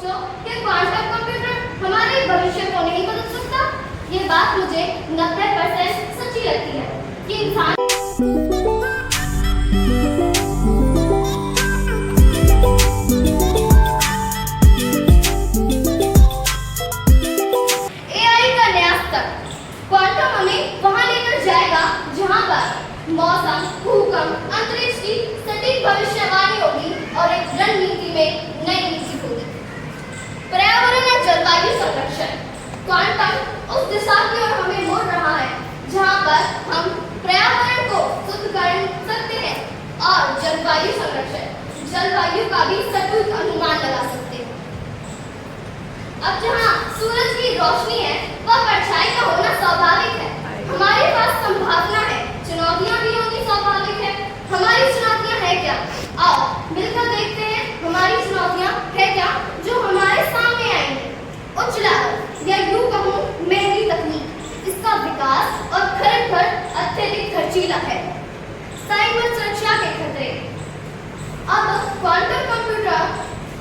सोचो कि quantum computer हमारे भविष्य को नहीं बदल सकता। ये बात मुझे 90% सच्ची लगती है कि इंसान एआई का नया स्तर। क्वांटम हमें वहां लेकर जाएगा जहां पर मौसम, भूकंप, अंतरिक्ष की सटीक भविष्यवाणी होगी और एक रणनीति में नई नीति होगी। पर्यावरण और जलवायु संरक्षण। क्वांटम उस दिशा की ओर हमें मोड़ रहा है जहां पर हम पर्यावरण को शुद्ध कर सकते हैं और जलवायु संरक्षण, जलवायु का भी सटीक अनुमान लगा सकते हैं। अब जहां सूरज की रोशनी है वह परछाई का होना स्वाभाविक है। हमारे पास संभावना है, चुनौतियां भी होनी स्वाभाविक है। हमारी चुनौतियां है क्या? आओ मिलकर देखते हैं हमारी चुनौतियां है क्या जो हमारे सामने आएंगी। उच्च लागत या यूं कहूं महंगी तकनीक, इसका विकास और खरड़ अत्यधिक खर्चीला है। साइबर सुरक्षा के खतरे। अब क्वांटम कंप्यूटर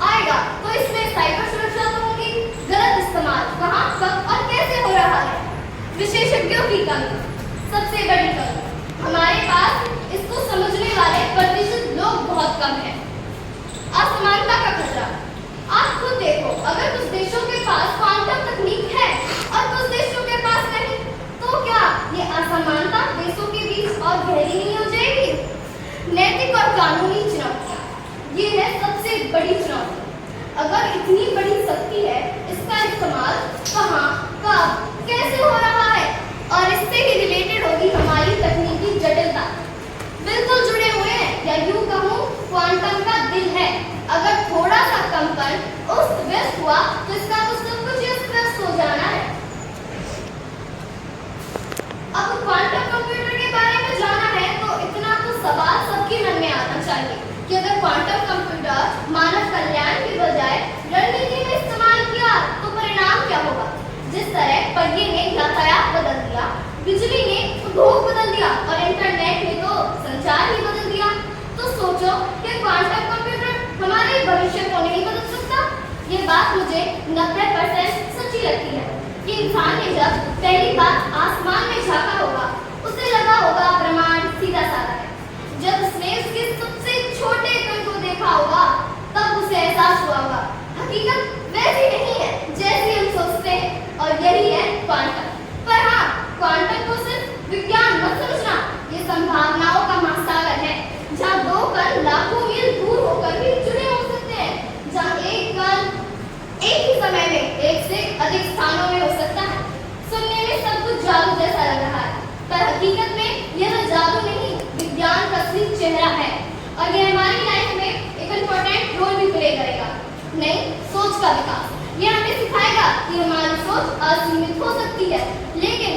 आएगा तो इसमें साइबर सुरक्षा तो होगी। गलत इस्तेमाल कहां, कब और कैसे हो रहा है। विशेषज्ञों की कमी। सबसे बड़ी कमी, हमारे पास इसको समझने वाले प्रतिशत लोग बहुत कम हैं। असमानता का खतरा। आप खुद देखो, अगर कुछ देशों के पास क्वांटम तकनीक है और कुछ देशों के पास नहीं, तो क्या ये असमानता देशों के बीच और गहरी नहीं हो जाएगी? नैतिक और कानूनी चुनौतियां, ये है सबसे बड़ी चुनौती। अगर इतनी बड़ी शक्ति है, इसका इस्तेमाल कहां, कब, कैसे हो रहा है और इससे ही रिलेटेड होगी हमारी तकनीकी जटिलता। बिल्कुल जुड़े हुए हैं या यूं कहूं क्वांटम का दिल है। अगर थोड़ा सा कंपन अस्त व्यस्त हुआ तो इसका तो सब कुछ अस्त हो जाना है। अब क्वांटम कंप्यूटर के बारे में जाना है तो इतना तो सवाल सबके मन में आना चाहिए कि अगर क्वांटम कंप्यूटर मानव कल्याण की बजाय रणनीति में इस्तेमाल किया तो परिणाम क्या होगा? जिस तरह पहिए ने यातायात बदल दिया, बिजली ने उद्योग बदल दिया और इंटरनेट ने तो संचार ही बदल दिया, तो सोचो कि क्वांटम कंप्यूटर हमारे भविष्य को नहीं बदल सकता। ये बात मुझे 90% सच्ची लगती है कि इंसान ने जब पहली बार आसमान में झांका होगा, उसे लगा होगा ब्रह्मांड सीधा साधा है। जब उसने उसके सबसे छोटे कण को देखा होगा, तब उसे एहसास हुआ होगा हकीकत वैसी नहीं है जैसी हम सोचते हैं और यही है क्वांटम। पर हाँ, क्वांटम को सिर्फ विज्ञान मत समझना, ये संभावनाओं का महासागर है जहाँ दो कण लाखों मील दूर होकर भी जुड़े हो सकते हैं, जहाँ एक कण एक ही समय में एक से अधिक स्थानों में हो सकता है। सुनने में सब कुछ जादू जैसा लग रहा है, पर हकीकत में यह जादू नहीं, विज्ञान का असली चेहरा है और यह हमारी लाइफ में एक इम्पोर्टेंट रोल भी प्ले करेगा। नई सोच का विकास, यह हमें सिखाएगा कि हमारी सोच असीमित हो सकती है, लेकिन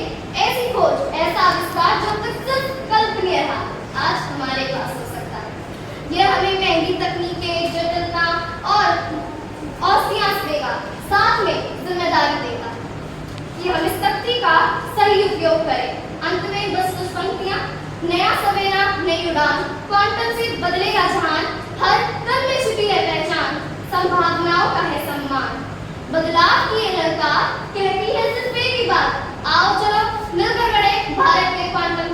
ऐसी खोज, ऐसा आविष्कार जो तक सिर्फ कल्पनीय रहा, आज हमारे पास हो सकता है। यह हमें महंगी तकनीकें, जटिलता और औसियां देगा, साथ में जिम्मेदारी देगा कि हम इस शक्ति का सही उपयोग करें। अंत में बस कुछ पंक्तियां। नया सवेरा, नई उड़ान, क्वांटम से बदलेगा जहान, हर कण में छिपी है पहचान, संभावनाओं का है सम्मान। बदलाव की ये ललकार कहती है सिर्फ एक ही बात, आओ चलो मिलकर बढ़े भारत के क्वांटम